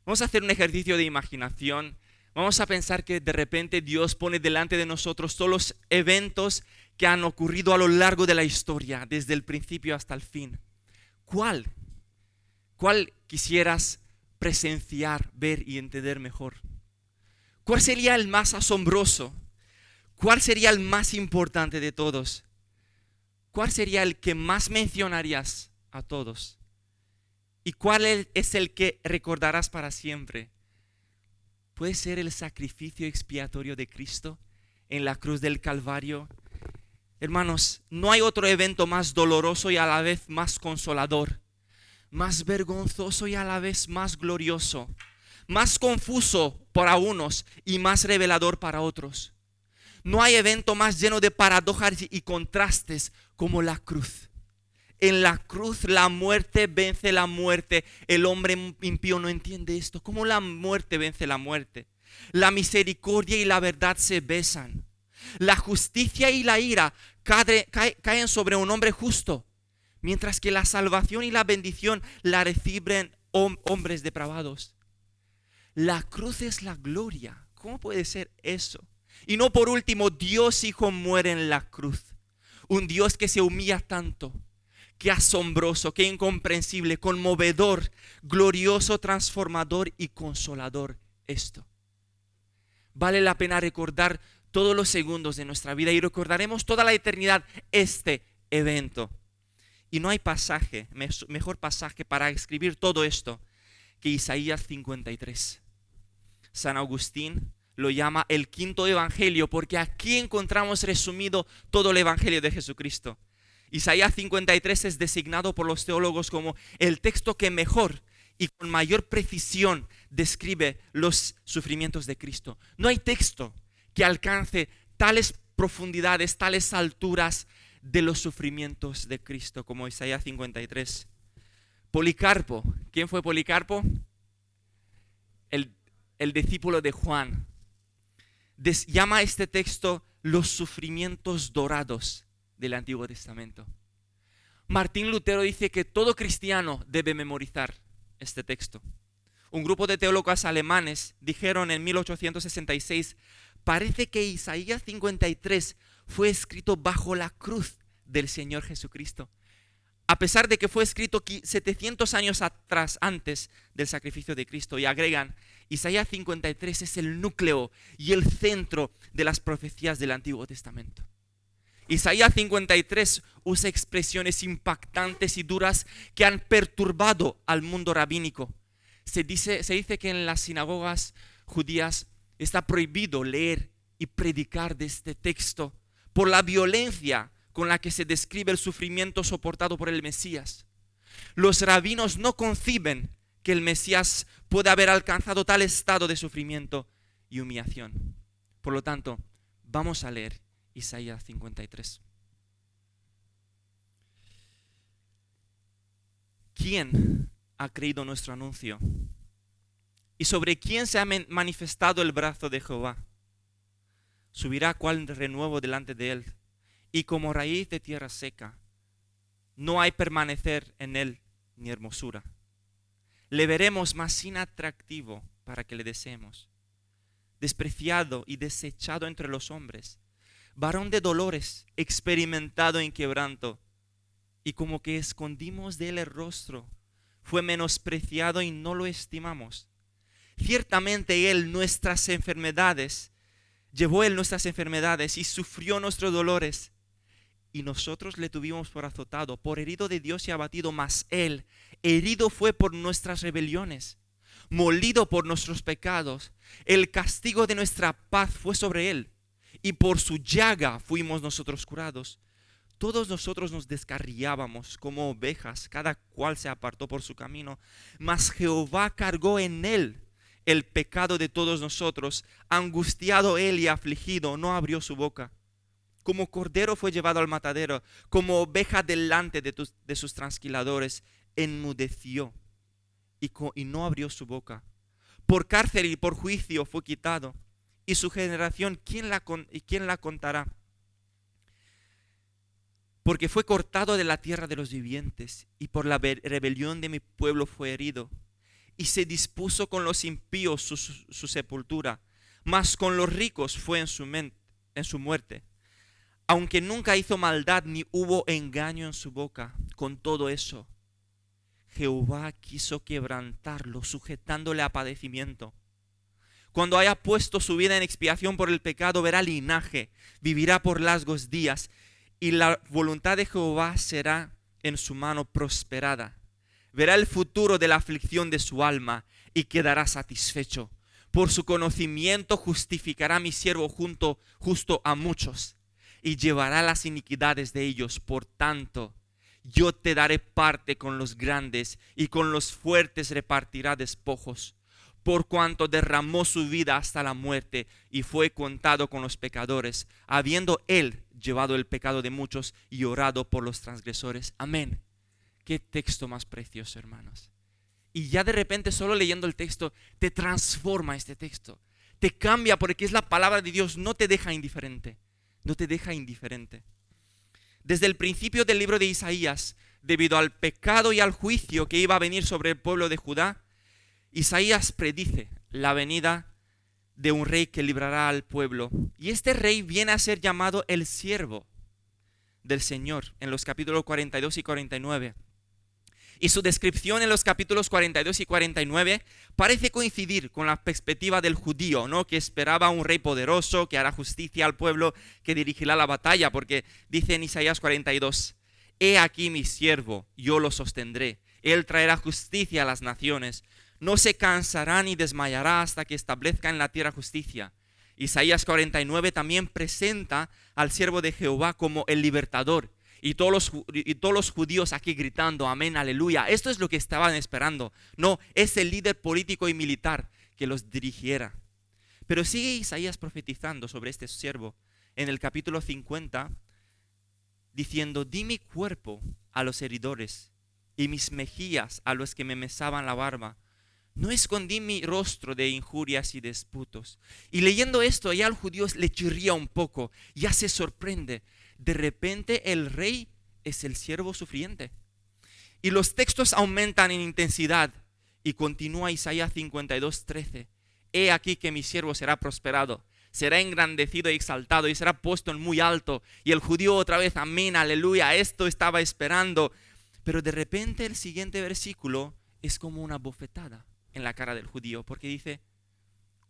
Vamos a hacer un ejercicio de imaginación. Vamos a pensar que de repente Dios pone delante de nosotros todos los eventos que han ocurrido a lo largo de la historia, desde el principio hasta el fin. ¿Cuál? ¿Cuál quisieras presenciar, ver y entender mejor? ¿Cuál sería el más asombroso? ¿Cuál sería el más importante de todos? ¿Cuál sería el que más mencionarías a todos? ¿Y cuál es el que recordarás para siempre? ¿Puede ser el sacrificio expiatorio de Cristo en la cruz del Calvario? Hermanos, no hay otro evento más doloroso y a la vez más consolador, más vergonzoso y a la vez más glorioso, más confuso para unos y más revelador para otros. No hay evento más lleno de paradojas y contrastes como la cruz. En la cruz la muerte vence la muerte. El hombre impío no entiende esto. ¿Cómo la muerte vence la muerte? La misericordia y la verdad se besan. La justicia y la ira caen sobre un hombre justo, mientras que la salvación y la bendición la reciben hombres depravados. La cruz es la gloria. ¿Cómo puede ser eso? Y no por último, Dios Hijo muere en la cruz. Un Dios que se humilla tanto. Qué asombroso, qué incomprensible, conmovedor, glorioso, transformador y consolador esto. Vale la pena recordar todos los segundos de nuestra vida y recordaremos toda la eternidad este evento. Y no hay pasaje, mejor pasaje para escribir todo esto que Isaías 53. San Agustín lo llama el quinto evangelio porque aquí encontramos resumido todo el evangelio de Jesucristo. Isaías 53 es designado por los teólogos como el texto que mejor y con mayor precisión describe los sufrimientos de Cristo. No hay texto que alcance tales profundidades, tales alturas de los sufrimientos de Cristo como Isaías 53. Policarpo, ¿quién fue Policarpo? El discípulo de Juan. Llama este texto los sufrimientos dorados del Antiguo Testamento. Martín Lutero dice que todo cristiano debe memorizar este texto. Un grupo de teólogos alemanes dijeron en 1866, parece que Isaías 53 fue escrito bajo la cruz del Señor Jesucristo, a pesar de que fue escrito 700 años atrás, antes del sacrificio de Cristo. Y agregan, Isaías 53 es el núcleo y el centro de las profecías del Antiguo Testamento. Isaías 53 usa expresiones impactantes y duras que han perturbado al mundo rabínico. Se dice que en las sinagogas judías está prohibido leer y predicar de este texto por la violencia con la que se describe el sufrimiento soportado por el Mesías. Los rabinos no conciben que el Mesías pueda haber alcanzado tal estado de sufrimiento y humillación. Por lo tanto, vamos a leer Isaías 53. ¿Quién ha creído nuestro anuncio? ¿Y sobre quién se ha manifestado el brazo de Jehová? Subirá cual renuevo delante de él, y como raíz de tierra seca. No hay permanecer en él ni hermosura. Le veremos más inatractivo para que le deseemos. Despreciado y desechado entre los hombres, varón de dolores, experimentado en quebranto, y como que escondimos de él el rostro, fue menospreciado y no lo estimamos. Ciertamente él llevó él nuestras enfermedades y sufrió nuestros dolores, y nosotros le tuvimos por azotado, por herido de Dios y abatido, mas él herido fue por nuestras rebeliones, molido por nuestros pecados. El castigo de nuestra paz fue sobre él, y por su llaga fuimos nosotros curados. Todos nosotros nos descarriábamos como ovejas, cada cual se apartó por su camino, mas Jehová cargó en él el pecado de todos nosotros. Angustiado él y afligido, no abrió su boca. Como cordero fue llevado al matadero, como oveja delante de sus trasquiladores, enmudeció y no abrió su boca. Por cárcel y por juicio fue quitado, y su generación, ¿quién la contará? Porque fue cortado de la tierra de los vivientes, y por la rebelión de mi pueblo fue herido. y se dispuso con los impíos su sepultura, mas con los ricos fue en su muerte. Aunque nunca hizo maldad ni hubo engaño en su boca, con todo eso, Jehová quiso quebrantarlo, sujetándole a padecimiento. Cuando haya puesto su vida en expiación por el pecado, verá linaje, vivirá por largos días, y la voluntad de Jehová será en su mano prosperada. Verá el futuro de la aflicción de su alma y quedará satisfecho. Por su conocimiento justificará a mi siervo justo a muchos y llevará las iniquidades de ellos. Por tanto, yo te daré parte con los grandes y con los fuertes repartirá despojos. Por cuanto derramó su vida hasta la muerte y fue contado con los pecadores, habiendo él llevado el pecado de muchos y orado por los transgresores. Amén. Qué texto más precioso, hermanos. Y ya de repente, solo leyendo el texto, te transforma este texto. Te cambia porque es la palabra de Dios, no te deja indiferente. No te deja indiferente. Desde el principio del libro de Isaías, debido al pecado y al juicio que iba a venir sobre el pueblo de Judá, Isaías predice la venida de un rey que librará al pueblo. Y este rey viene a ser llamado el siervo del Señor en los capítulos 42 y 49. Y su descripción en los capítulos 42 y 49 parece coincidir con la perspectiva del judío, ¿no? Que esperaba un rey poderoso, que hará justicia al pueblo, que dirigirá la batalla, porque dice en Isaías 42, he aquí mi siervo, yo lo sostendré, él traerá justicia a las naciones, no se cansará ni desmayará hasta que establezca en la tierra justicia. Isaías 49 también presenta al siervo de Jehová como el libertador. Y todos los judíos aquí gritando, amén, aleluya. Esto es lo que estaban esperando. No, es el líder político y militar que los dirigiera. Pero sigue Isaías profetizando sobre este siervo en el capítulo 50, diciendo, di mi cuerpo a los heridores y mis mejillas a los que me mesaban la barba. No escondí mi rostro de injurias y disputos. Y leyendo esto, ya al judío le chirría un poco, ya se sorprende. De repente el rey es el siervo sufriente. Y los textos aumentan en intensidad. Y continúa Isaías 52:13. He aquí que mi siervo será prosperado, será engrandecido y exaltado y será puesto en muy alto. Y el judío otra vez, amén, aleluya, esto estaba esperando. Pero de repente el siguiente versículo es como una bofetada en la cara del judío, porque dice,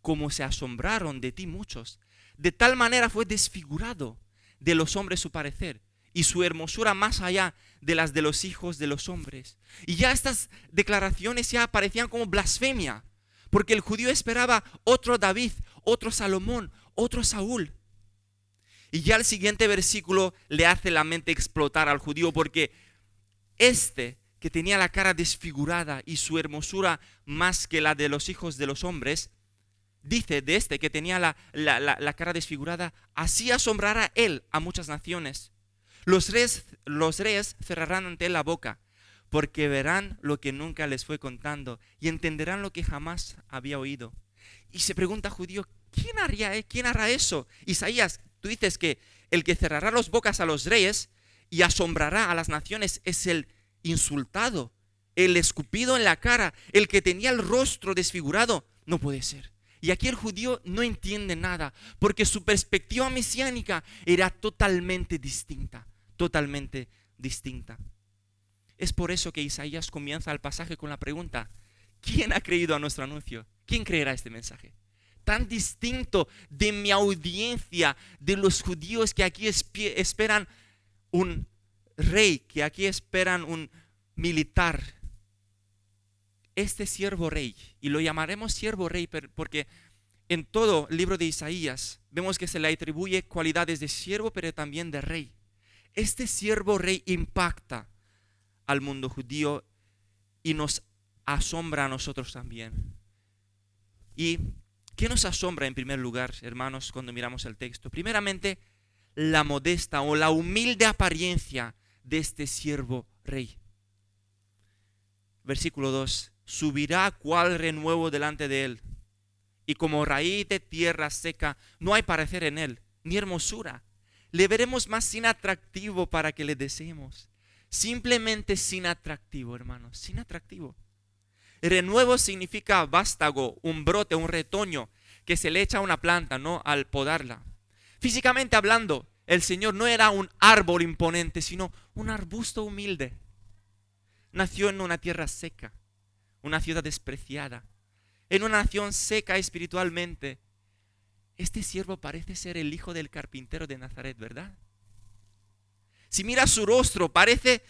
como se asombraron de ti muchos, de tal manera fue desfigurado de los hombres su parecer, y su hermosura más allá de las de los hijos de los hombres. Y ya estas declaraciones ya parecían como blasfemia, porque el judío esperaba otro David, otro Salomón, otro Saúl. Y ya el siguiente versículo le hace la mente explotar al judío, porque este que tenía la cara desfigurada y su hermosura más que la de los hijos de los hombres, dice de este que tenía la cara desfigurada, así asombrará él a muchas naciones. Los reyes cerrarán ante él la boca, porque verán lo que nunca les fue contando y entenderán lo que jamás había oído. Y se pregunta judío, ¿quién hará eso? Isaías, tú dices que el que cerrará las bocas a los reyes y asombrará a las naciones es el insultado, el escupido en la cara, el que tenía el rostro desfigurado. No puede ser. Y aquí el judío no entiende nada, porque su perspectiva mesiánica era totalmente distinta, totalmente distinta. Es por eso que Isaías comienza el pasaje con la pregunta, ¿quién ha creído a nuestro anuncio? ¿Quién creerá este mensaje? Tan distinto de mi audiencia, de los judíos que aquí esperan un rey, que aquí esperan un militar. Este siervo rey, y lo llamaremos siervo rey porque en todo el libro de Isaías vemos que se le atribuye cualidades de siervo pero también de rey. Este siervo rey impacta al mundo judío y nos asombra a nosotros también. ¿Y qué nos asombra en primer lugar, hermanos, cuando miramos el texto? Primeramente, la modesta o la humilde apariencia de este siervo rey. Versículo 2. Subirá cual renuevo delante de él, y como raíz de tierra seca, no hay parecer en él, ni hermosura. Le veremos más sin atractivo para que le deseemos. Simplemente sin atractivo, hermanos, sin atractivo. Renuevo significa vástago, un brote, un retoño que se le echa a una planta, ¿no? Al podarla. Físicamente hablando, el Señor no era un árbol imponente, sino un arbusto humilde. Nació en una tierra seca, una ciudad despreciada, en una nación seca espiritualmente. Este siervo parece ser el hijo del carpintero de Nazaret, ¿verdad? Si miras su rostro, parece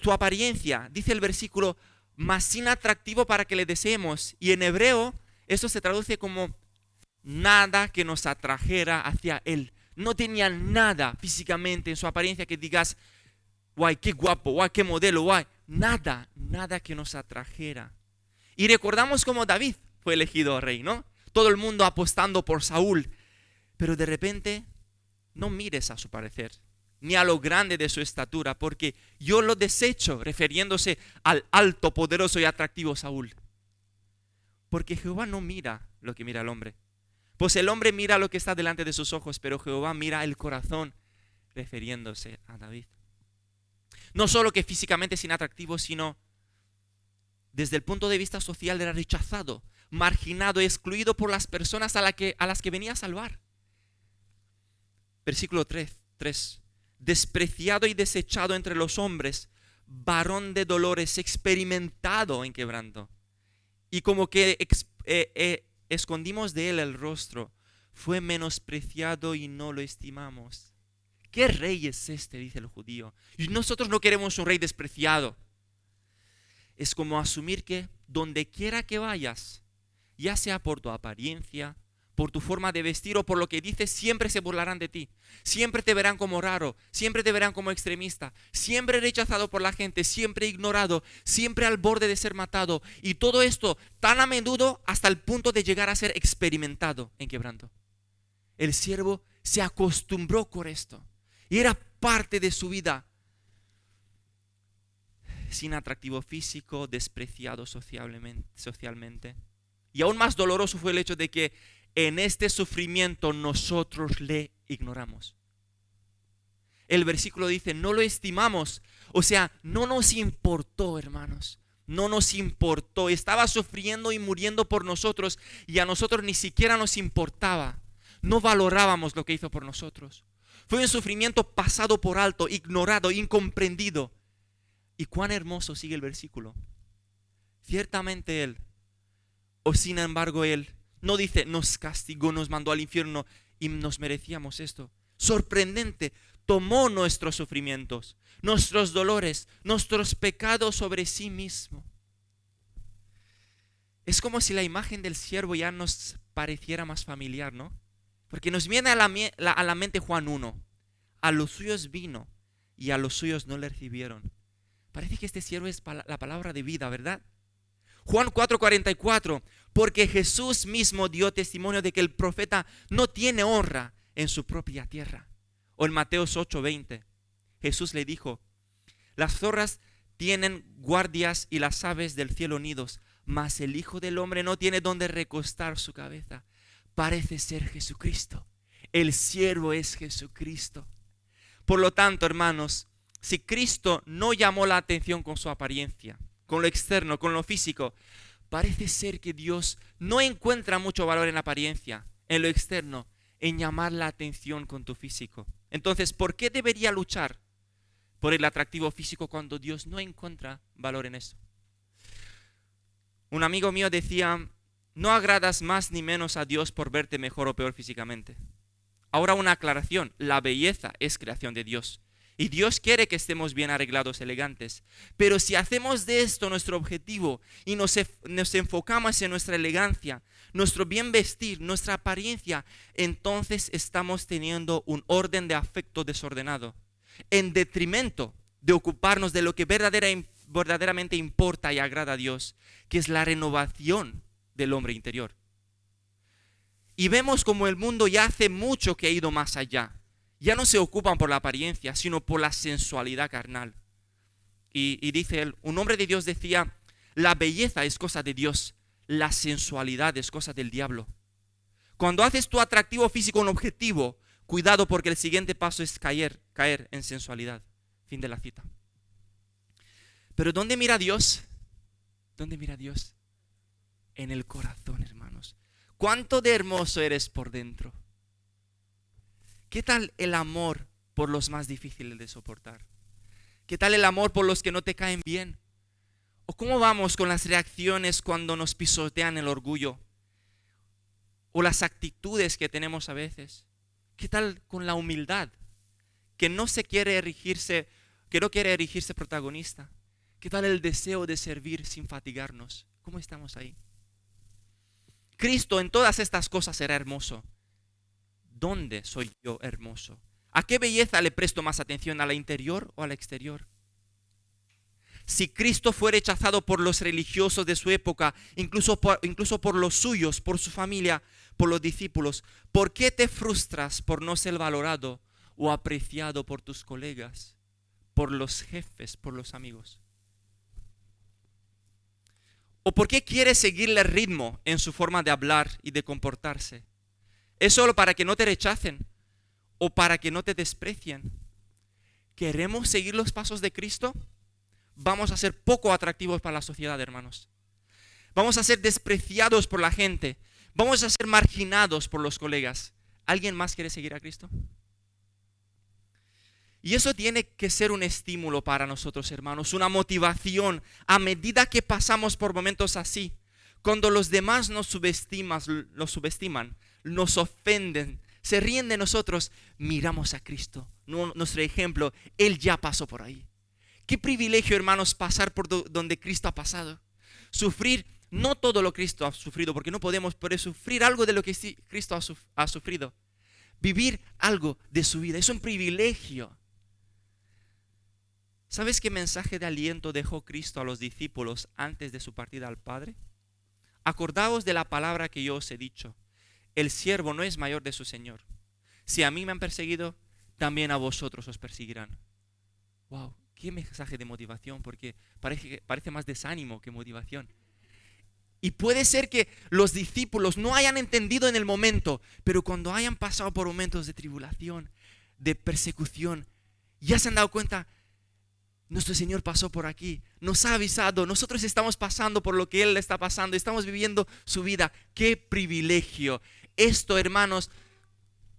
su apariencia, dice el versículo, más sin atractivo para que le deseemos. Y en hebreo eso se traduce como nada que nos atrajera hacia él. No tenía nada físicamente en su apariencia que digas, guay, qué guapo, guay, qué modelo, guay. Nada, nada que nos atrajera. Y recordamos cómo David fue elegido rey, ¿no? Todo el mundo apostando por Saúl. Pero de repente, no mires a su parecer, ni a lo grande de su estatura, porque yo lo desecho, refiriéndose al alto, poderoso y atractivo Saúl. Porque Jehová no mira lo que mira el hombre. Pues el hombre mira lo que está delante de sus ojos, pero Jehová mira el corazón, refiriéndose a David. No solo que físicamente es inatractivo, sino desde el punto de vista social era rechazado, marginado, excluido por las personas a las que venía a salvar. Versículo 3. Despreciado y desechado entre los hombres, varón de dolores, experimentado en quebranto. Y como que escondimos de él el rostro, fue menospreciado y no lo estimamos. ¿Qué rey es este?, dice el judío. Y nosotros no queremos un rey despreciado. Es como asumir que donde quiera que vayas, ya sea por tu apariencia, por tu forma de vestir o por lo que dices, siempre se burlarán de ti. Siempre te verán como raro, siempre te verán como extremista, siempre rechazado por la gente, siempre ignorado, siempre al borde de ser matado. Y todo esto tan a menudo hasta el punto de llegar a ser experimentado en quebranto. El siervo se acostumbró con esto y era parte de su vida. Sin atractivo físico, despreciado socialmente. Y aún más doloroso fue el hecho de que en este sufrimiento nosotros le ignoramos. El versículo dice, no lo estimamos. O sea, no nos importó, hermanos. No nos importó. Estaba sufriendo y muriendo por nosotros y a nosotros ni siquiera nos importaba. No valorábamos lo que hizo por nosotros. Fue un sufrimiento pasado por alto, ignorado, incomprendido. Y cuán hermoso sigue el versículo. Ciertamente Él, o sin embargo Él, no dice nos castigó, nos mandó al infierno y nos merecíamos esto. Sorprendente, tomó nuestros sufrimientos, nuestros dolores, nuestros pecados sobre sí mismo. Es como si la imagen del siervo ya nos pareciera más familiar, ¿no? Porque nos viene a la mente Juan 1. A los suyos vino y a los suyos no le recibieron. Parece que este siervo es la palabra de vida, ¿verdad? Juan 4:44, porque Jesús mismo dio testimonio de que el profeta no tiene honra en su propia tierra. O en Mateos 8:20, Jesús le dijo, las zorras tienen guardias y las aves del cielo nidos, mas el Hijo del Hombre no tiene donde recostar su cabeza. Parece ser Jesucristo. El siervo es Jesucristo. Por lo tanto, hermanos, si Cristo no llamó la atención con su apariencia, con lo externo, con lo físico, parece ser que Dios no encuentra mucho valor en la apariencia, en lo externo, en llamar la atención con tu físico. Entonces, ¿por qué debería luchar por el atractivo físico cuando Dios no encuentra valor en eso? Un amigo mío decía, no agradas más ni menos a Dios por verte mejor o peor físicamente. Ahora una aclaración, la belleza es creación de Dios. Y Dios quiere que estemos bien arreglados, elegantes. Pero si hacemos de esto nuestro objetivo y nos enfocamos en nuestra elegancia, nuestro bien vestir, nuestra apariencia, entonces estamos teniendo un orden de afecto desordenado, en detrimento de ocuparnos de lo que verdaderamente importa y agrada a Dios, que es la renovación del hombre interior. Y vemos como el mundo ya hace mucho que ha ido más allá. Ya no se ocupan por la apariencia, sino por la sensualidad carnal. Y dice él, un hombre de Dios decía, la belleza es cosa de Dios, la sensualidad es cosa del diablo. Cuando haces tu atractivo físico un objetivo, cuidado porque el siguiente paso es caer en sensualidad. Fin de la cita. Pero ¿dónde mira Dios? ¿Dónde mira Dios? En el corazón, hermanos. ¿Cuánto de hermoso eres por dentro? ¿Qué tal el amor por los más difíciles de soportar? ¿Qué tal el amor por los que no te caen bien? ¿O cómo vamos con las reacciones cuando nos pisotean el orgullo? ¿O las actitudes que tenemos a veces? ¿Qué tal con la humildad? Que no quiere erigirse protagonista. ¿Qué tal el deseo de servir sin fatigarnos? ¿Cómo estamos ahí? Cristo en todas estas cosas era hermoso. ¿Dónde soy yo hermoso? ¿A qué belleza le presto más atención? ¿A la interior o a la exterior? Si Cristo fue rechazado por los religiosos de su época, incluso por los suyos, por su familia, por los discípulos, ¿por qué te frustras por no ser valorado o apreciado por tus colegas, por los jefes, por los amigos? ¿O por qué quieres seguirle el ritmo en su forma de hablar y de comportarse? ¿Es solo para que no te rechacen o para que no te desprecien? ¿Queremos seguir los pasos de Cristo? Vamos a ser poco atractivos para la sociedad, hermanos. Vamos a ser despreciados por la gente. Vamos a ser marginados por los colegas. ¿Alguien más quiere seguir a Cristo? Y eso tiene que ser un estímulo para nosotros, hermanos, una motivación a medida que pasamos por momentos así. Cuando los demás nos subestiman, nos ofenden, se ríen de nosotros, miramos a Cristo. Nuestro ejemplo, Él ya pasó por ahí. Qué privilegio, hermanos, pasar por donde Cristo ha pasado. Sufrir no todo lo que Cristo ha sufrido, porque no podemos, pero sufrir algo de lo que Cristo ha sufrido. Vivir algo de su vida, es un privilegio. ¿Sabes qué mensaje de aliento dejó Cristo a los discípulos antes de su partida al Padre? Acordaos de la palabra que yo os he dicho. El siervo no es mayor de su Señor. Si a mí me han perseguido, también a vosotros os perseguirán. Wow, qué mensaje de motivación, porque parece más desánimo que motivación. Y puede ser que los discípulos no hayan entendido en el momento, pero cuando hayan pasado por momentos de tribulación, de persecución, ya se han dado cuenta, nuestro Señor pasó por aquí, nos ha avisado, nosotros estamos pasando por lo que Él está pasando, estamos viviendo su vida. ¡Qué privilegio! Esto, hermanos,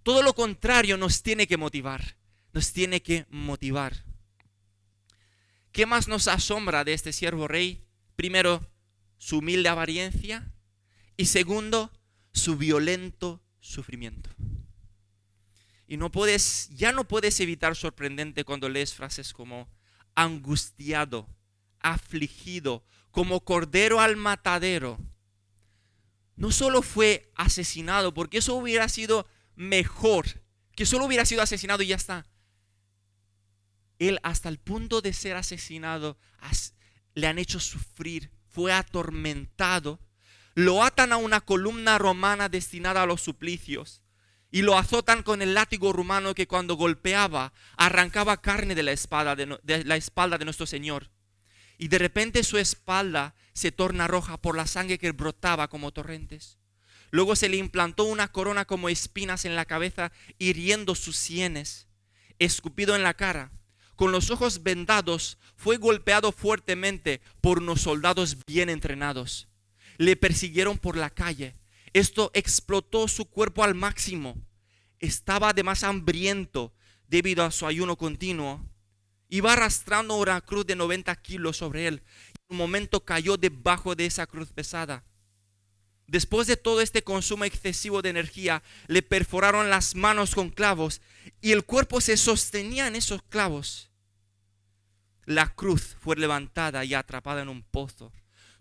todo lo contrario nos tiene que motivar, nos tiene que motivar. ¿Qué más nos asombra de este siervo rey? Primero, su humilde apariencia y segundo, su violento sufrimiento. Y ya no puedes evitar sorprendente cuando lees frases como angustiado, afligido, como cordero al matadero. No solo fue asesinado, porque eso hubiera sido mejor, que solo hubiera sido asesinado y ya está. Él hasta el punto de ser asesinado le han hecho sufrir, fue atormentado, lo atan a una columna romana destinada a los suplicios y lo azotan con el látigo romano que cuando golpeaba arrancaba carne de la espalda de nuestro Señor. Y de repente su espalda se torna roja por la sangre que brotaba como torrentes. Luego se le implantó una corona como espinas en la cabeza, hiriendo sus sienes, escupido en la cara. Con los ojos vendados, fue golpeado fuertemente por unos soldados bien entrenados. Le persiguieron por la calle. Esto explotó su cuerpo al máximo. Estaba además hambriento debido a su ayuno continuo. Iba arrastrando una cruz de 90 kilos sobre él. En un momento cayó debajo de esa cruz pesada. Después de todo este consumo excesivo de energía, le perforaron las manos con clavos y el cuerpo se sostenía en esos clavos. La cruz fue levantada y atrapada en un pozo.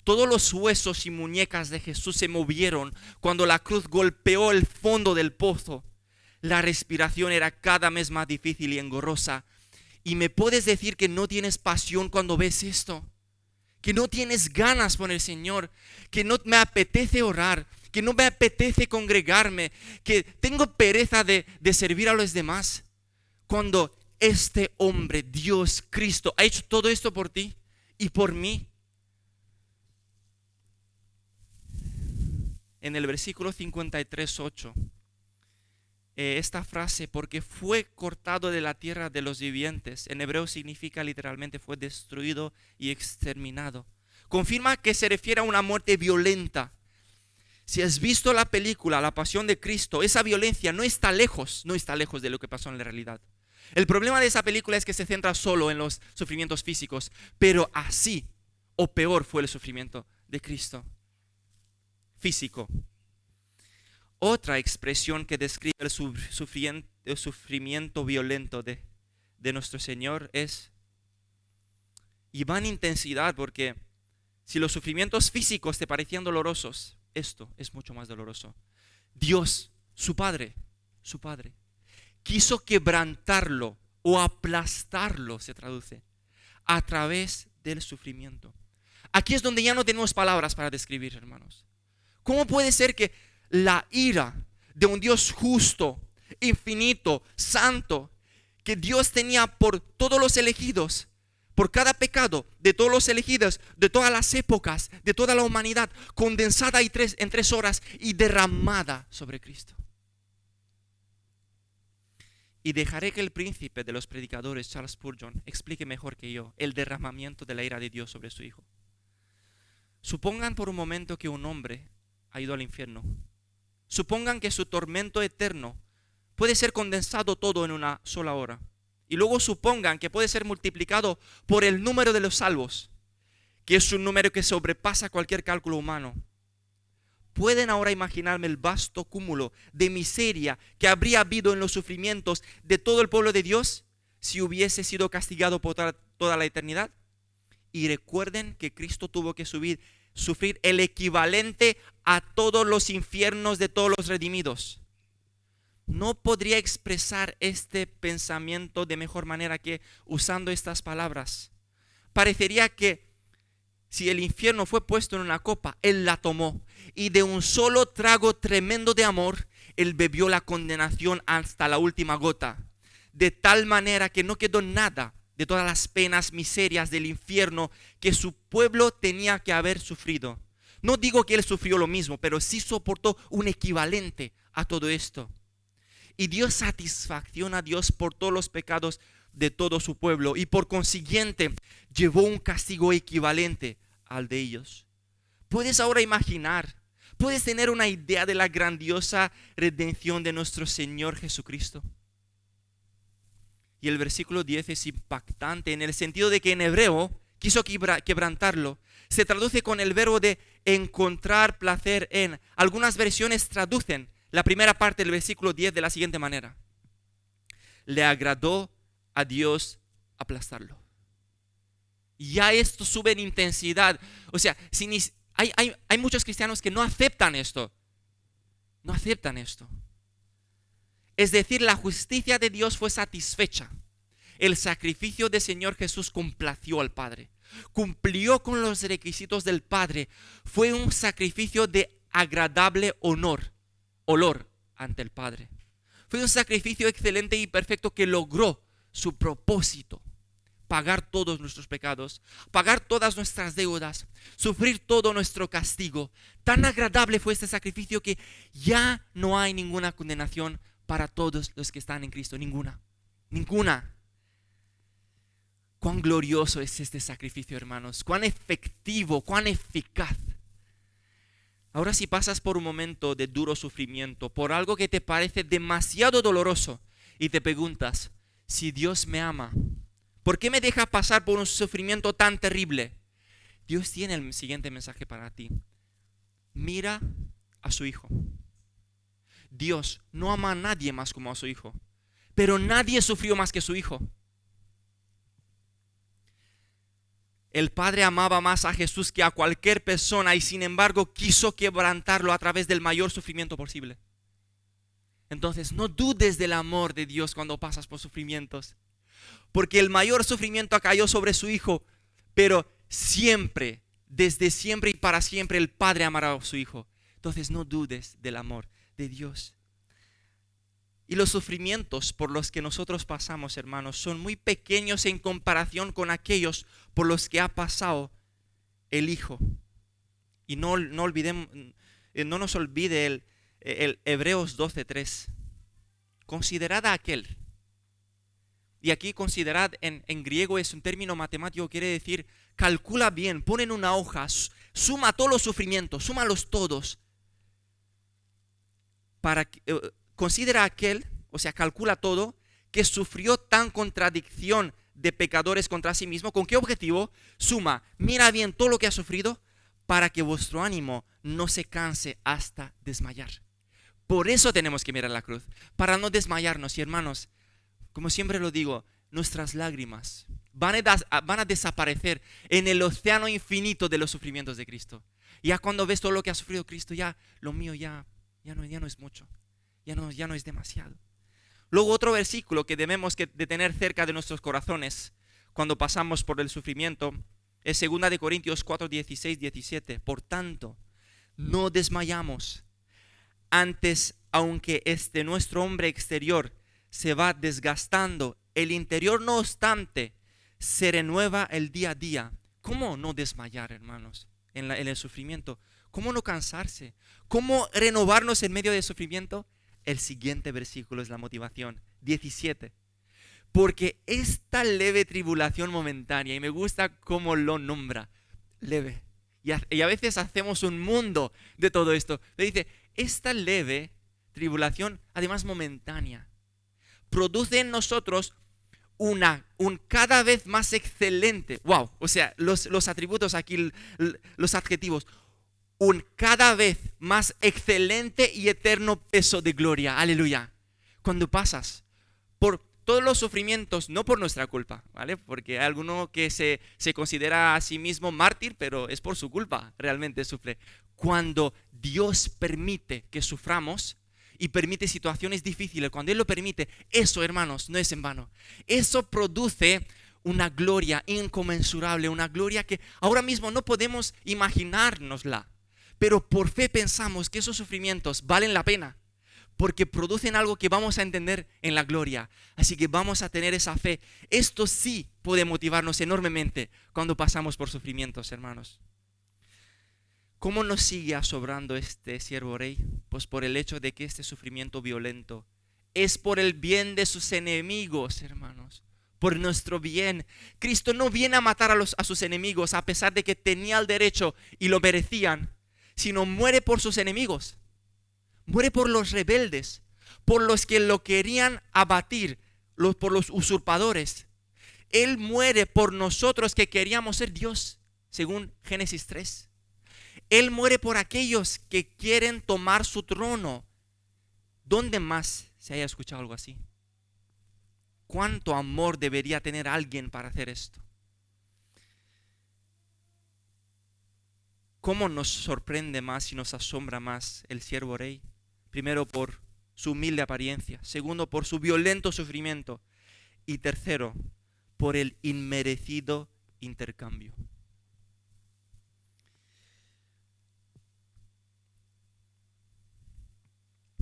Todos los huesos y muñecas de Jesús se movieron cuando la cruz golpeó el fondo del pozo. La respiración era cada vez más difícil y engorrosa. Y me puedes decir que no tienes pasión cuando ves esto, que no tienes ganas por el Señor, que no me apetece orar, que no me apetece congregarme, que tengo pereza de servir a los demás. Cuando este hombre, Dios, Cristo, ha hecho todo esto por ti y por mí. En el versículo 53:8, esta frase, porque fue cortado de la tierra de los vivientes, en hebreo significa literalmente fue destruido y exterminado. Confirma que se refiere a una muerte violenta. Si has visto la película La Pasión de Cristo, esa violencia no está lejos de lo que pasó en la realidad. El problema de esa película es que se centra solo en los sufrimientos físicos, pero así o peor fue el sufrimiento de Cristo. Físico. Otra expresión que describe el sufrimiento violento de nuestro Señor es, y va en intensidad, porque si los sufrimientos físicos te parecían dolorosos, esto es mucho más doloroso. Dios, su Padre, quiso quebrantarlo o aplastarlo, se traduce, a través del sufrimiento. Aquí es donde ya no tenemos palabras para describir, hermanos. ¿Cómo puede ser que la ira de un Dios justo, infinito, santo, que Dios tenía por todos los elegidos, por cada pecado de todos los elegidos, de todas las épocas, de toda la humanidad, condensada en 3 horas y derramada sobre Cristo? Y dejaré que el príncipe de los predicadores, Charles Spurgeon, explique mejor que yo el derramamiento de la ira de Dios sobre su Hijo. Supongan por un momento que un hombre ha ido al infierno. Supongan que su tormento eterno puede ser condensado todo en una sola hora. Y luego supongan que puede ser multiplicado por el número de los salvos, que es un número que sobrepasa cualquier cálculo humano. ¿Pueden ahora imaginarme el vasto cúmulo de miseria que habría habido en los sufrimientos de todo el pueblo de Dios si hubiese sido castigado por toda la eternidad? Y recuerden que Cristo tuvo que sufrir el equivalente a todos los infiernos de todos los redimidos. No podría expresar este pensamiento de mejor manera que usando estas palabras. Parecería que si el infierno fue puesto en una copa, Él la tomó y de un solo trago tremendo de amor, Él bebió la condenación hasta la última gota. De tal manera que no quedó nada de todas las penas, miserias del infierno que su pueblo tenía que haber sufrido. No digo que Él sufrió lo mismo, pero sí soportó un equivalente a todo esto. Y dio satisfacción a Dios por todos los pecados de todo su pueblo y por consiguiente llevó un castigo equivalente al de ellos. ¿Puedes ahora imaginar? ¿Puedes tener una idea de la grandiosa redención de nuestro Señor Jesucristo? Y el versículo 10 es impactante en el sentido de que en hebreo quiso quebrantarlo. Se traduce con el verbo de encontrar placer en. Algunas versiones traducen la primera parte del versículo 10 de la siguiente manera: le agradó a Dios aplastarlo. Y ya esto sube en intensidad. O sea, hay muchos cristianos que no aceptan esto. No aceptan esto. Es decir, la justicia de Dios fue satisfecha. El sacrificio del Señor Jesús complació al Padre. Cumplió con los requisitos del Padre. Fue un sacrificio de agradable olor ante el Padre. Fue un sacrificio excelente y perfecto que logró su propósito: pagar todos nuestros pecados, pagar todas nuestras deudas, sufrir todo nuestro castigo. Tan agradable fue este sacrificio que ya no hay ninguna condenación para todos los que están en Cristo. Ninguna. Cuán glorioso es este sacrificio, hermanos. Cuán efectivo, cuán eficaz. Ahora, si pasas por un momento de duro sufrimiento, por algo que te parece demasiado doloroso, y te preguntas: si Dios me ama, ¿por qué me deja pasar por un sufrimiento tan terrible? Dios tiene el siguiente mensaje para ti. Mira a su Hijo. Dios no ama a nadie más como a su Hijo, pero nadie sufrió más que su Hijo. El Padre amaba más a Jesús que a cualquier persona y sin embargo quiso quebrantarlo a través del mayor sufrimiento posible. Entonces no dudes del amor de Dios cuando pasas por sufrimientos, porque el mayor sufrimiento cayó sobre su Hijo, pero siempre, desde siempre y para siempre, el Padre amará a su Hijo. Entonces no dudes del amor de Dios. Y los sufrimientos por los que nosotros pasamos, hermanos, son muy pequeños en comparación con aquellos por los que ha pasado el Hijo. Y no nos olvide el Hebreos 12:3. Considerad a aquel. Y aquí considerad en griego es un término matemático, quiere decir calcula bien, pon en una hoja, suma todos los sufrimientos, súmalos todos. Considera aquel, o sea, calcula todo, que sufrió tan contradicción de pecadores contra sí mismo. ¿Con qué objetivo? Suma, mira bien todo lo que ha sufrido para que vuestro ánimo no se canse hasta desmayar. Por eso tenemos que mirar la cruz, para no desmayarnos. Y hermanos, como siempre lo digo, nuestras lágrimas van a desaparecer en el océano infinito de los sufrimientos de Cristo. Ya cuando ves todo lo que ha sufrido Cristo, ya lo mío ya no es mucho, ya no es demasiado. Luego otro versículo que debemos de tener cerca de nuestros corazones cuando pasamos por el sufrimiento es 2 de Corintios 4, 16, 17. Por tanto, no desmayamos. Antes, aunque nuestro hombre exterior se va desgastando, el interior no obstante se renueva el día a día. ¿Cómo no desmayar, hermanos, en el sufrimiento? ¿Cómo no cansarse? ¿Cómo renovarnos en medio del sufrimiento? El siguiente versículo es la motivación, 17. Porque esta leve tribulación momentánea, y me gusta cómo lo nombra, leve. Y a veces hacemos un mundo de todo esto. Le dice, esta leve tribulación, además momentánea, produce en nosotros un cada vez más excelente, wow, o sea, los atributos aquí, los adjetivos, un cada vez más excelente y eterno peso de gloria, aleluya. Cuando pasas por todos los sufrimientos, no por nuestra culpa, ¿vale? Porque hay alguno que se considera a sí mismo mártir, pero es por su culpa, realmente sufre. Cuando Dios permite que suframos y permite situaciones difíciles, cuando Él lo permite, eso, hermanos, no es en vano. Eso produce una gloria inconmensurable, una gloria que ahora mismo no podemos imaginárnosla, pero por fe pensamos que esos sufrimientos valen la pena, porque producen algo que vamos a entender en la gloria. Así que vamos a tener esa fe. Esto sí puede motivarnos enormemente cuando pasamos por sufrimientos, hermanos. ¿Cómo nos sigue asobrando este siervo rey? Pues por el hecho de que este sufrimiento violento es por el bien de sus enemigos, hermanos. Por nuestro bien. Cristo no viene a matar a sus enemigos a pesar de que tenía el derecho y lo merecían, sino muere por sus enemigos. Muere por los rebeldes, por los que lo querían abatir, por los usurpadores. Él muere por nosotros que queríamos ser Dios, según Génesis 3. Él muere por aquellos que quieren tomar su trono. ¿Dónde más se haya escuchado algo así? ¿Cuánto amor debería tener alguien para hacer esto? ¿Cómo nos sorprende más y nos asombra más el siervo rey? Primero, por su humilde apariencia. Segundo, por su violento sufrimiento. Y tercero, por el inmerecido intercambio.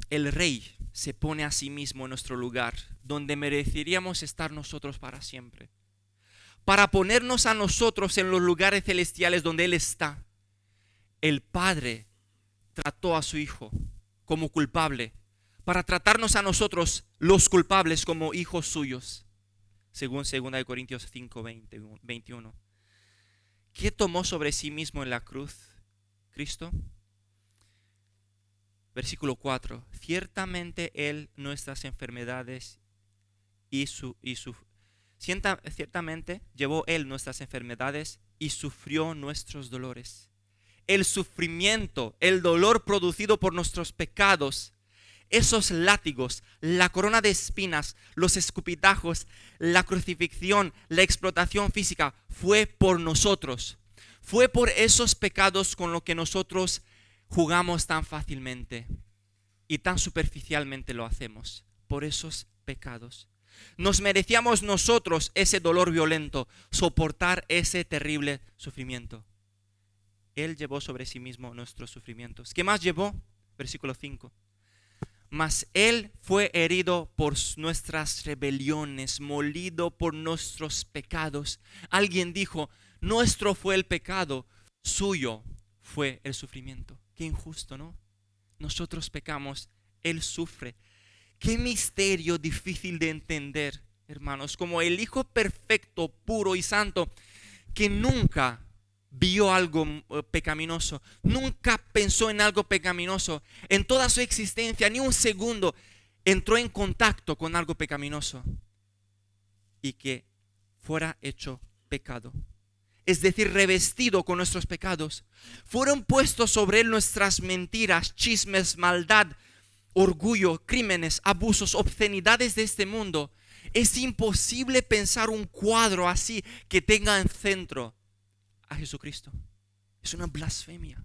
El rey se pone a sí mismo en nuestro lugar, donde mereceríamos estar nosotros para siempre, para ponernos a nosotros en los lugares celestiales donde Él está. El Padre trató a su Hijo como culpable, para tratarnos a nosotros, los culpables, como hijos suyos, según 2 Corintios 5, 21. ¿Qué tomó sobre sí mismo en la cruz Cristo? Versículo 4. Ciertamente Él nuestras enfermedades ciertamente llevó Él nuestras enfermedades y sufrió nuestros dolores. El sufrimiento, el dolor producido por nuestros pecados, esos látigos, la corona de espinas, los escupitajos, la crucifixión, la explotación física, fue por nosotros. Fue por esos pecados con los que nosotros jugamos tan fácilmente y tan superficialmente lo hacemos. Por esos pecados. Nos merecíamos nosotros ese dolor violento, soportar ese terrible sufrimiento. Él llevó sobre sí mismo nuestros sufrimientos. ¿Qué más llevó? Versículo 5. Mas Él fue herido por nuestras rebeliones, molido por nuestros pecados. Alguien dijo, nuestro fue el pecado, suyo fue el sufrimiento. Qué injusto, ¿no? Nosotros pecamos, Él sufre. Qué misterio difícil de entender, hermanos. Como el Hijo perfecto, puro y santo, que nunca vio algo pecaminoso, nunca pensó en algo pecaminoso. En toda su existencia, ni un segundo entró en contacto con algo pecaminoso y que fuera hecho pecado. Es decir, revestido con nuestros pecados. Fueron puestos sobre él nuestras mentiras, chismes, maldad, orgullo, crímenes, abusos, obscenidades de este mundo. Es imposible pensar un cuadro así que tenga en centro a Jesucristo. Es una blasfemia.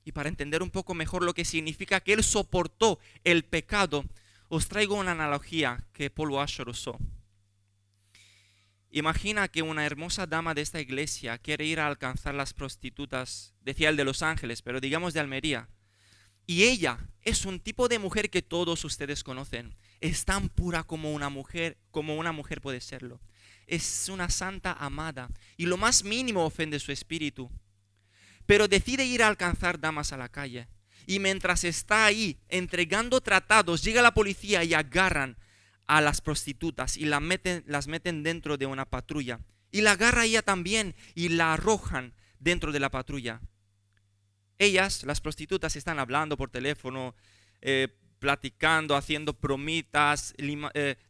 Y para entender un poco mejor lo que significa que él soportó el pecado, os traigo una analogía que Paul Washer usó. Imagina que una hermosa dama de esta iglesia quiere ir a alcanzar las prostitutas, decía el de Los Ángeles, pero digamos de Almería. Y ella es un tipo de mujer que todos ustedes conocen. Es tan pura como una mujer puede serlo. Es una santa amada y lo más mínimo ofende su espíritu. Pero decide ir a alcanzar damas a la calle. Y mientras está ahí entregando tratados, llega la policía y agarran a las prostitutas y las meten dentro de una patrulla. Y la agarra ella también y la arrojan dentro de la patrulla. Ellas, las prostitutas, están hablando por teléfono, platicando, haciendo bromitas,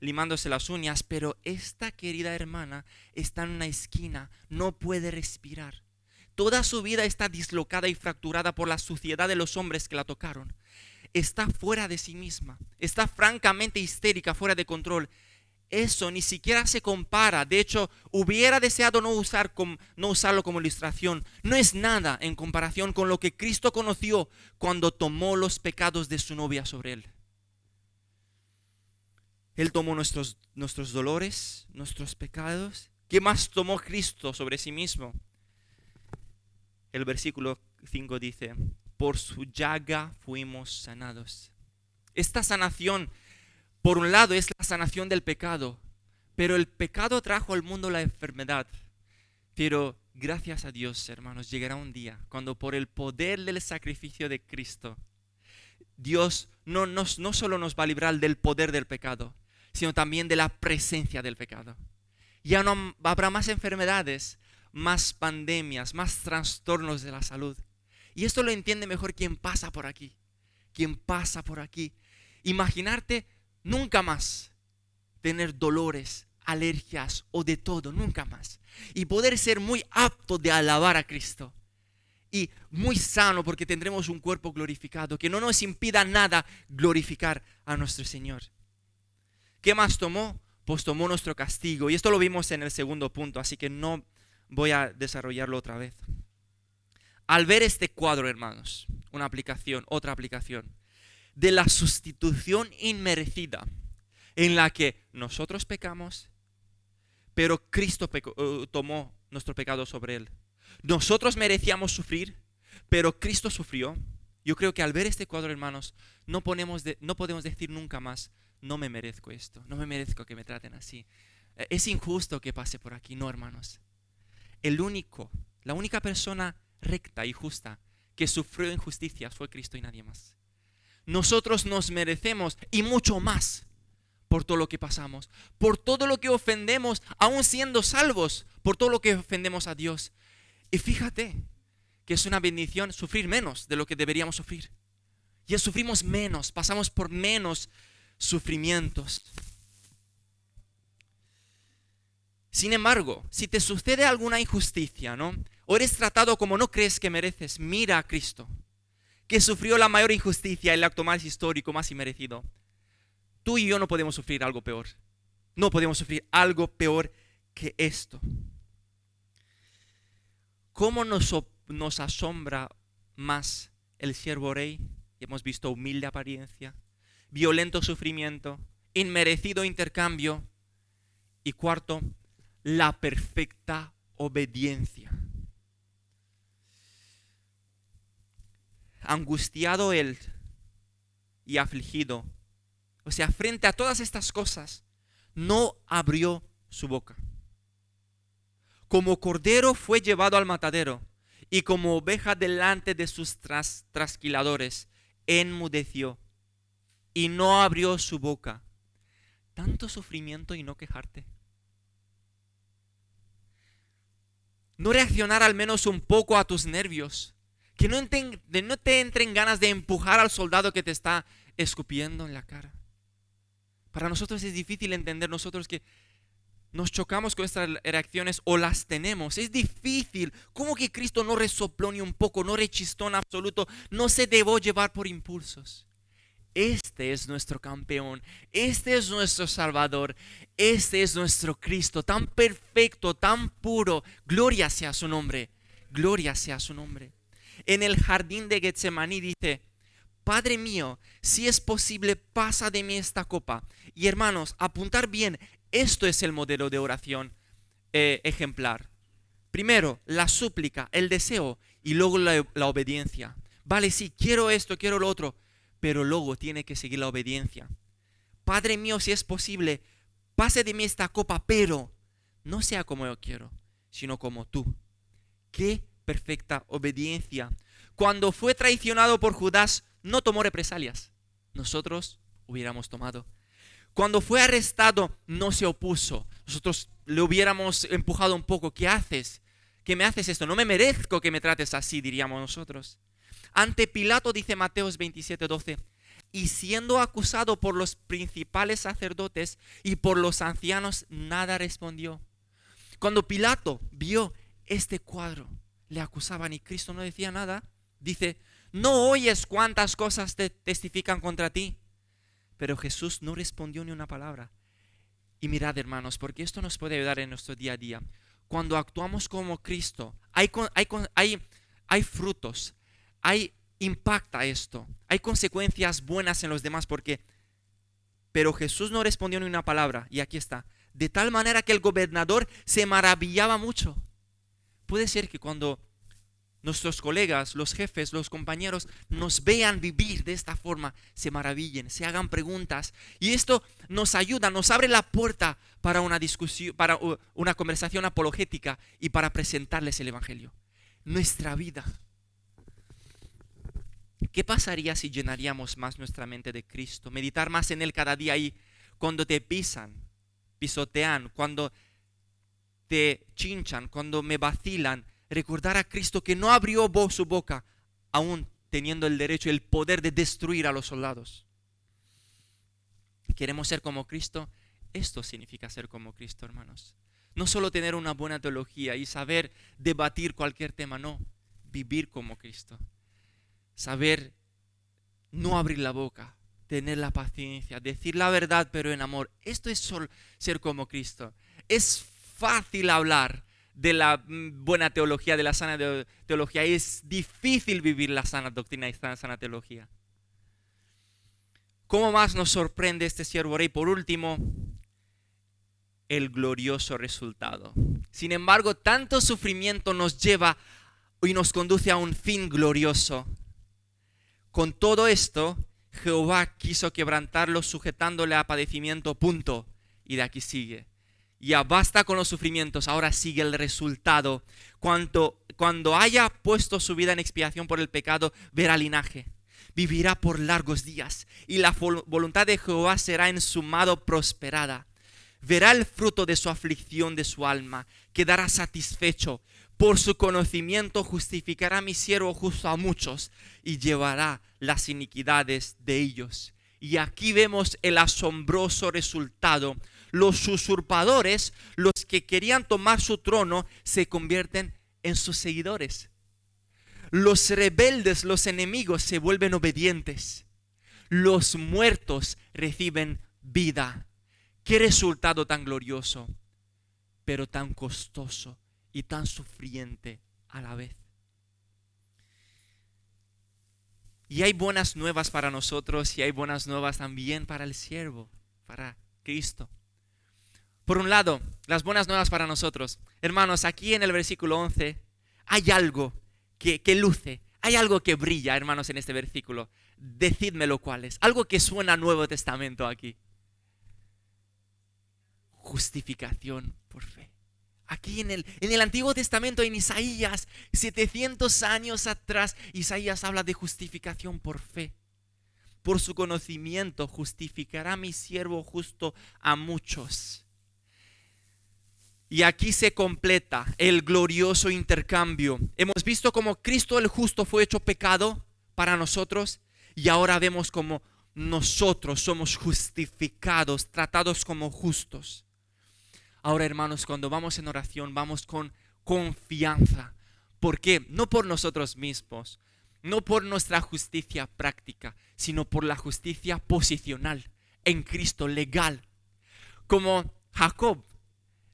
limándose las uñas, pero esta querida hermana está en una esquina, no puede respirar. Toda su vida está dislocada y fracturada por la suciedad de los hombres que la tocaron. Está fuera de sí misma, está francamente histérica, fuera de control. Eso ni siquiera se compara. De hecho, hubiera deseado no usarlo como ilustración. No es nada en comparación con lo que Cristo conoció cuando tomó los pecados de su novia sobre él. Él tomó nuestros dolores, nuestros pecados. ¿Qué más tomó Cristo sobre sí mismo? El versículo 5 dice: por su llaga fuimos sanados. Esta sanación, por un lado, es la sanación del pecado, pero el pecado trajo al mundo la enfermedad. Pero gracias a Dios, hermanos, llegará un día cuando por el poder del sacrificio de Cristo, Dios no solo nos va a librar del poder del pecado, sino también de la presencia del pecado. Ya no habrá más enfermedades, más pandemias, más trastornos de la salud. Y esto lo entiende mejor quien pasa por aquí. Quien pasa por aquí. Imaginarte nunca más tener dolores, alergias o de todo, nunca más. Y poder ser muy apto de alabar a Cristo. Y muy sano porque tendremos un cuerpo glorificado, que no nos impida nada glorificar a nuestro Señor. ¿Qué más tomó? Pues tomó nuestro castigo. Y esto lo vimos en el segundo punto, así que no voy a desarrollarlo otra vez. Al ver este cuadro, hermanos, otra aplicación, de la sustitución inmerecida, en la que nosotros pecamos, pero Cristo tomó nuestro pecado sobre él. Nosotros merecíamos sufrir, pero Cristo sufrió. Yo creo que al ver este cuadro, hermanos, no podemos decir nunca más: no me merezco esto, no me merezco que me traten así. Es injusto que pase por aquí. No, hermanos. La única persona recta y justa que sufrió injusticias fue Cristo y nadie más. Nosotros nos merecemos y mucho más por todo lo que pasamos, por todo lo que ofendemos, aún siendo salvos, por todo lo que ofendemos a Dios. Y fíjate que es una bendición sufrir menos de lo que deberíamos sufrir. Ya sufrimos menos, pasamos por menos sufrimientos. Sin embargo, si te sucede alguna injusticia, ¿no?, o eres tratado como no crees que mereces, mira a Cristo, que sufrió la mayor injusticia, el acto más histórico, más inmerecido. Tú y yo no podemos sufrir algo peor. No podemos sufrir algo peor que esto. ¿Cómo nos asombra más el siervo rey? Hemos visto humilde apariencia, violento sufrimiento, inmerecido intercambio y cuarto, la perfecta obediencia. Angustiado él y afligido, o sea, frente a todas estas cosas, no abrió su boca. Como cordero fue llevado al matadero, y como oveja delante de sus trasquiladores, enmudeció y no abrió su boca. Tanto sufrimiento y no quejarte. no reaccionar al menos un poco a tus nervios, que no te entren ganas de empujar al soldado que te está escupiendo en la cara. Para nosotros es difícil entender, nosotros que nos chocamos con estas reacciones o las tenemos. Es difícil. ¿Cómo que Cristo no resopló ni un poco, no rechistó en absoluto, no se dejó llevar por impulsos? Este es nuestro campeón, este es nuestro Salvador, este es nuestro Cristo, tan perfecto, tan puro. Gloria sea su nombre, gloria sea su nombre. En el jardín de Getsemaní dice: Padre mío, si es posible, pasa de mí esta copa. Y hermanos, apuntar bien, esto es el modelo de oración ejemplar. Primero, la súplica, el deseo, y luego la obediencia. Vale, sí, quiero esto, quiero lo otro, pero luego tiene que seguir la obediencia. Padre mío, si es posible, pase de mí esta copa, pero no sea como yo quiero, sino como tú. ¡Qué perfecta obediencia! Cuando fue traicionado por Judas, no tomó represalias. Nosotros hubiéramos tomado. Cuando fue arrestado, no se opuso. Nosotros le hubiéramos empujado un poco. ¿Qué haces? ¿Qué me haces esto? No me merezco que me trates así, diríamos nosotros. Ante Pilato, dice Mateos 27:12, y siendo acusado por los principales sacerdotes y por los ancianos, nada respondió. Cuando Pilato vio este cuadro, le acusaban y Cristo no decía nada. Dice: ¿no oyes cuántas cosas te testifican contra ti? Pero Jesús no respondió ni una palabra. Y mirad, hermanos, porque esto nos puede ayudar en nuestro día a día. Cuando actuamos como Cristo, hay frutos, impacta esto, hay consecuencias buenas en los demás, pero Jesús no respondió ni una palabra. Y aquí está: de tal manera que el gobernador se maravillaba mucho. Puede ser que cuando nuestros colegas, los jefes, los compañeros nos vean vivir de esta forma, se maravillen, se hagan preguntas. Y esto nos ayuda, nos abre la puerta para una discusión, para una conversación apologética y para presentarles el Evangelio. Nuestra vida. ¿Qué pasaría si llenaríamos más nuestra mente de Cristo? Meditar más en Él cada día, y cuando te pisotean, cuando te chinchan, cuando me vacilan, recordar a Cristo que no abrió su boca, aún teniendo el derecho y el poder de destruir a los soldados. ¿Queremos ser como Cristo? Esto significa ser como Cristo, hermanos. No solo tener una buena teología y saber debatir cualquier tema, no. Vivir como Cristo. Saber no abrir la boca, tener la paciencia, decir la verdad pero en amor. Esto es ser como Cristo. Es fácil hablar de la buena teología, de la sana teología. Es difícil vivir la sana doctrina y la sana teología. ¿Cómo más nos sorprende este siervo rey? Por último, el glorioso resultado. Sin embargo, tanto sufrimiento nos lleva y nos conduce a un fin glorioso. Con todo esto, Jehová quiso quebrantarlo sujetándole a padecimiento, punto. Y de aquí sigue. Ya basta con los sufrimientos, ahora sigue el resultado. Cuando haya puesto su vida en expiación por el pecado, verá linaje. Vivirá por largos días y la voluntad de Jehová será en su mano prosperada. Verá el fruto de su aflicción de su alma, quedará satisfecho. Por su conocimiento justificará mi siervo justo a muchos y llevará las iniquidades de ellos. Y aquí vemos el asombroso resultado. Los usurpadores, los que querían tomar su trono, se convierten en sus seguidores. Los rebeldes, los enemigos, se vuelven obedientes. Los muertos reciben vida. Qué resultado tan glorioso, pero tan costoso y tan sufriente a la vez. Y hay buenas nuevas para nosotros y hay buenas nuevas también para el siervo, para Cristo. Por un lado, las buenas nuevas para nosotros. Hermanos, aquí en el versículo 11 hay algo que luce, hay algo que brilla, hermanos, en este versículo. Decidme lo cual es. Algo que suena a Nuevo Testamento aquí. Justificación por fe. Aquí en el Antiguo Testamento, en Isaías, 700 años atrás, Isaías habla de justificación por fe. Por su conocimiento justificará mi siervo justo a muchos. Y aquí se completa el glorioso intercambio. Hemos visto cómo Cristo el justo fue hecho pecado para nosotros y ahora vemos cómo nosotros somos justificados, tratados como justos. Ahora, hermanos, cuando vamos en oración, vamos con confianza. ¿Por qué? No por nosotros mismos, no por nuestra justicia práctica, sino por la justicia posicional en Cristo, legal. Como Jacob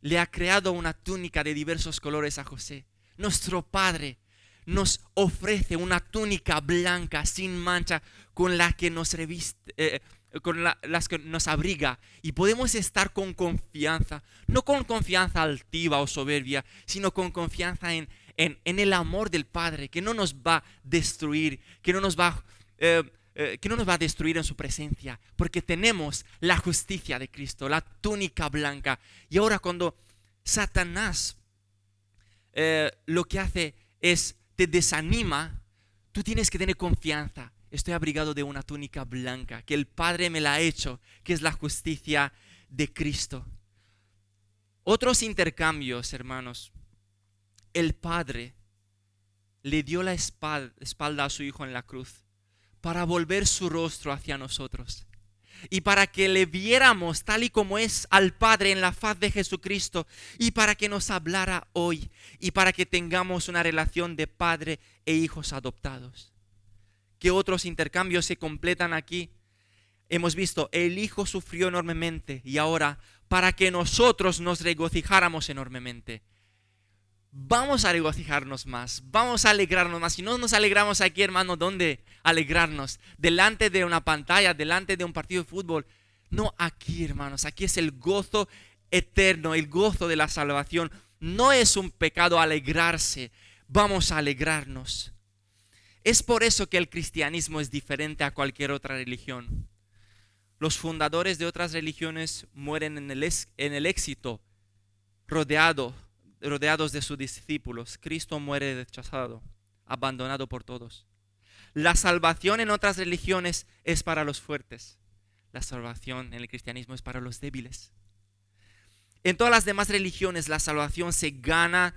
le ha creado una túnica de diversos colores a José, nuestro Padre nos ofrece una túnica blanca sin mancha con la que nos reviste, las que nos abriga, y podemos estar con confianza, no con confianza altiva o soberbia, sino con confianza en el amor del Padre, que no nos va a destruir, que no nos va a destruir en su presencia, porque tenemos la justicia de Cristo, la túnica blanca. Y ahora cuando Satanás lo que hace es te desanima, tú tienes que tener confianza. Estoy abrigado de una túnica blanca que el Padre me la ha hecho, que es la justicia de Cristo. Otros intercambios, hermanos. El Padre le dio la espalda a su Hijo en la cruz para volver su rostro hacia nosotros y para que le viéramos tal y como es al Padre en la faz de Jesucristo, y para que nos hablara hoy y para que tengamos una relación de padre e hijos adoptados. ¿Qué otros intercambios se completan aquí? Hemos visto, el Hijo sufrió enormemente y ahora para que nosotros nos regocijáramos enormemente. Vamos a regocijarnos más, vamos a alegrarnos más. Si no nos alegramos aquí, hermano, ¿dónde alegrarnos? Delante de una pantalla, delante de un partido de fútbol. No, aquí, hermanos, aquí es el gozo eterno, el gozo de la salvación. No es un pecado alegrarse, vamos a alegrarnos. Es por eso que el cristianismo es diferente a cualquier otra religión. Los fundadores de otras religiones mueren en el éxito, rodeados de sus discípulos. Cristo muere rechazado, abandonado por todos. La salvación en otras religiones es para los fuertes. La salvación en el cristianismo es para los débiles. En todas las demás religiones la salvación se gana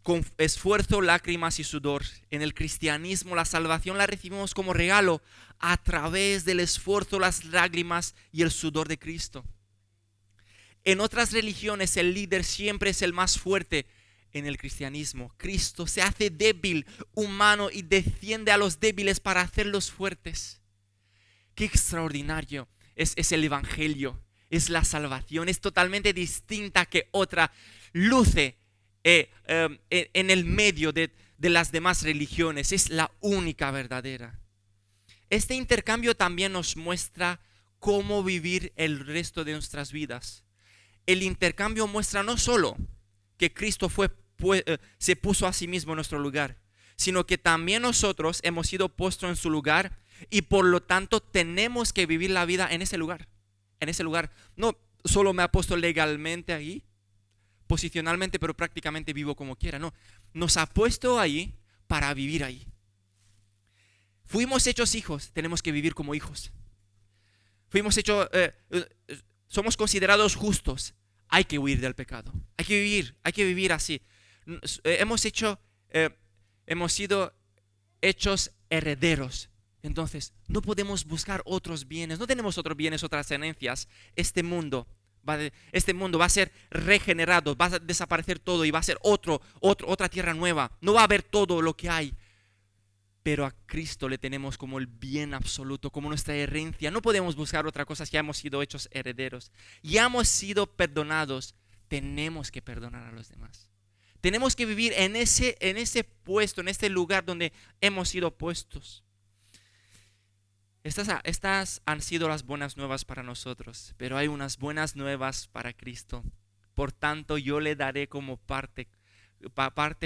con esfuerzo, lágrimas y sudor. En el cristianismo la salvación la recibimos como regalo a través del esfuerzo, las lágrimas y el sudor de Cristo. En otras religiones el líder siempre es el más fuerte. En el cristianismo, Cristo se hace débil, humano, y desciende a los débiles para hacerlos fuertes. Qué extraordinario es el Evangelio, es la salvación, es totalmente distinta que otra. Luce en el medio de las demás religiones, es la única verdadera. Este intercambio también nos muestra cómo vivir el resto de nuestras vidas. El intercambio muestra no solo que Cristo se puso a sí mismo en nuestro lugar, sino que también nosotros hemos sido puestos en su lugar y por lo tanto tenemos que vivir la vida en ese lugar. En ese lugar. No solo me ha puesto legalmente ahí, posicionalmente, pero prácticamente vivo como quiera. No, nos ha puesto ahí para vivir ahí. Fuimos hechos hijos, tenemos que vivir como hijos. Somos considerados justos. Hay que huir del pecado. Hay que vivir así. Hemos sido hechos herederos. Entonces, no podemos buscar otros bienes. No tenemos otros bienes, otras herencias. Este mundo va a ser regenerado, va a desaparecer todo y va a ser otra tierra nueva. No va a haber todo lo que hay. Pero a Cristo le tenemos como el bien absoluto, como nuestra herencia. No podemos buscar otra cosa, ya hemos sido hechos herederos. Ya hemos sido perdonados. Tenemos que perdonar a los demás. Tenemos que vivir en ese puesto, en este lugar donde hemos sido puestos. Estas han sido las buenas nuevas para nosotros, pero hay unas buenas nuevas para Cristo. Por tanto, yo le daré como parte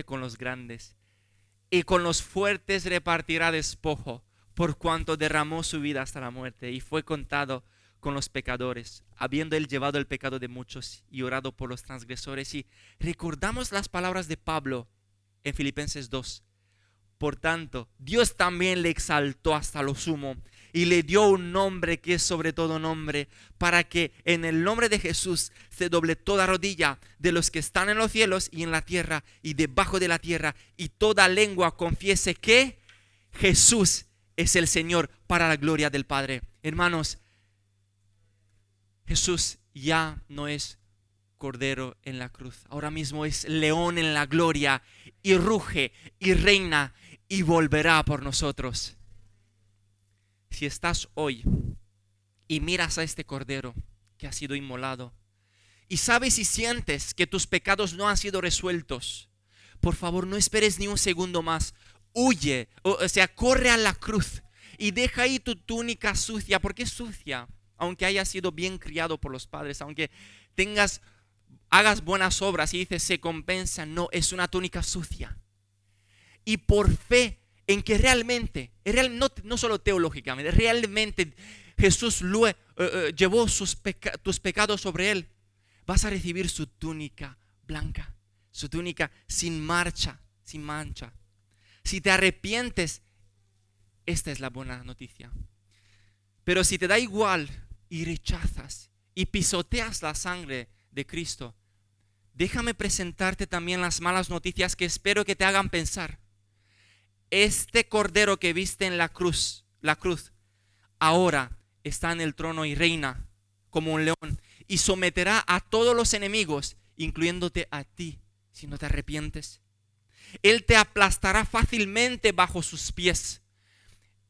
con los grandes. Y con los fuertes repartirá despojo, por cuanto derramó su vida hasta la muerte y fue contado con los pecadores, habiendo él llevado el pecado de muchos y orado por los transgresores. Y recordamos las palabras de Pablo en Filipenses 2. Por tanto, Dios también le exaltó hasta lo sumo y le dio un nombre que es sobre todo nombre, para que en el nombre de Jesús se doble toda rodilla de los que están en los cielos y en la tierra y debajo de la tierra, y toda lengua confiese que Jesús es el Señor, para la gloria del Padre. Hermanos, Jesús ya no es Cordero en la cruz, ahora mismo es león en la gloria, y ruge y reina y volverá por nosotros. Si estás hoy y miras a este Cordero que ha sido inmolado y sabes y sientes que tus pecados no han sido resueltos, por favor no esperes ni un segundo más. Huye, o sea, corre a la cruz y deja ahí tu túnica sucia, porque es sucia, aunque hayas sido bien criado por los padres, aunque hagas buenas obras y dices se compensa. No, es una túnica sucia. Y por fe en que realmente, no solo teológicamente, realmente Jesús llevó tus pecados sobre él, vas a recibir su túnica blanca, su túnica sin mancha. Si te arrepientes, esta es la buena noticia. Pero si te da igual y rechazas y pisoteas la sangre de Cristo, déjame presentarte también las malas noticias que espero que te hagan pensar. Este Cordero que viste en la cruz, ahora está en el trono y reina como un león y someterá a todos los enemigos, incluyéndote a ti, si no te arrepientes. Él te aplastará fácilmente bajo sus pies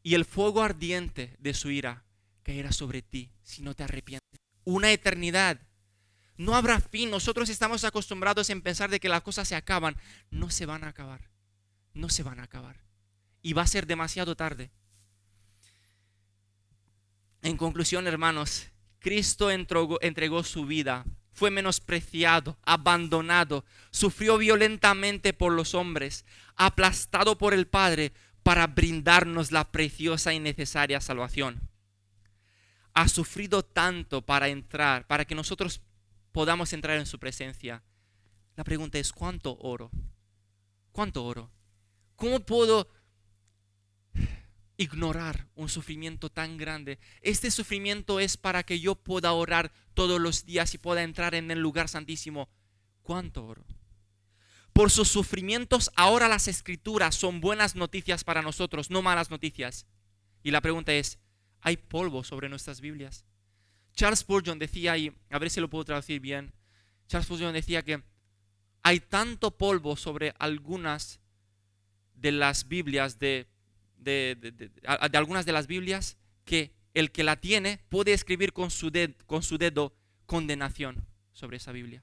y el fuego ardiente de su ira caerá sobre ti si no te arrepientes. Una eternidad. No habrá fin. Nosotros estamos acostumbrados en pensar de que las cosas se acaban. No se van a acabar. No se van a acabar. Y va a ser demasiado tarde. En conclusión, hermanos, Cristo entregó su vida. Fue menospreciado, abandonado, sufrió violentamente por los hombres, aplastado por el Padre para brindarnos la preciosa y necesaria salvación. Ha sufrido tanto para que nosotros podamos entrar en su presencia. La pregunta es, ¿cuánto oro? ¿Cuánto oro? ¿Cómo puedo ignorar un sufrimiento tan grande? Este sufrimiento es para que yo pueda orar todos los días y pueda entrar en el lugar santísimo. ¿Cuánto oro? Por sus sufrimientos ahora las escrituras son buenas noticias para nosotros, no malas noticias. Y la pregunta es, ¿hay polvo sobre nuestras Biblias? Charles Spurgeon decía, y a ver si lo puedo traducir bien, Charles Spurgeon decía que hay tanto polvo sobre algunas de las Biblias de algunas de las Biblias, que el que la tiene puede escribir con su dedo condenación sobre esa Biblia.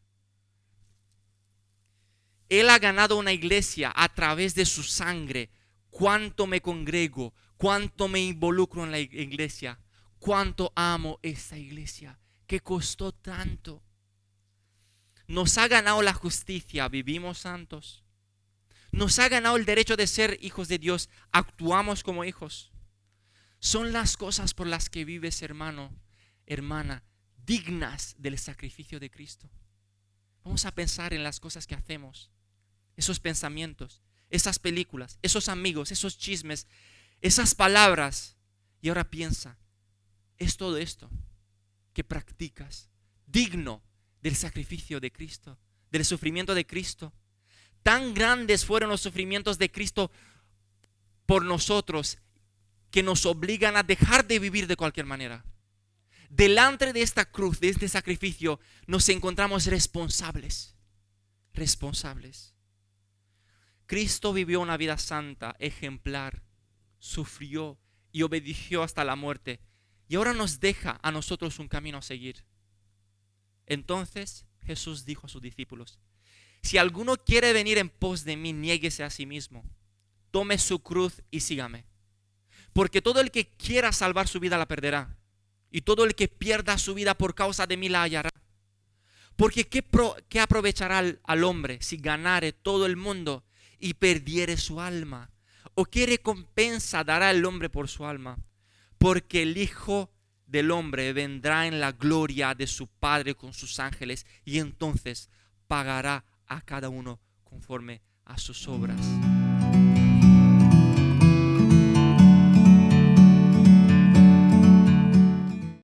Él ha ganado una iglesia a través de su sangre. Cuánto me congrego, cuánto me involucro en la iglesia, cuánto amo esta iglesia, que costó tanto. Nos ha ganado la justicia, vivimos santos. Nos ha ganado el derecho de ser hijos de Dios, actuamos como hijos. Son las cosas por las que vives, hermano, hermana, dignas del sacrificio de Cristo. Vamos a pensar en las cosas que hacemos, esos pensamientos, esas películas, esos amigos, esos chismes, esas palabras. Y ahora piensa, ¿es todo esto que practicas digno del sacrificio de Cristo, del sufrimiento de Cristo? Tan grandes fueron los sufrimientos de Cristo por nosotros que nos obligan a dejar de vivir de cualquier manera. Delante de esta cruz, de este sacrificio, nos encontramos responsables. Cristo vivió una vida santa, ejemplar, sufrió y obedeció hasta la muerte. Y ahora nos deja a nosotros un camino a seguir. Entonces Jesús dijo a sus discípulos: si alguno quiere venir en pos de mí, niéguese a sí mismo, tome su cruz y sígame. Porque todo el que quiera salvar su vida la perderá, y todo el que pierda su vida por causa de mí la hallará. Porque ¿qué aprovechará al hombre si ganare todo el mundo y perdiere su alma? ¿O qué recompensa dará el hombre por su alma? Porque el Hijo del Hombre vendrá en la gloria de su Padre con sus ángeles, y entonces pagará a cada uno conforme a sus obras.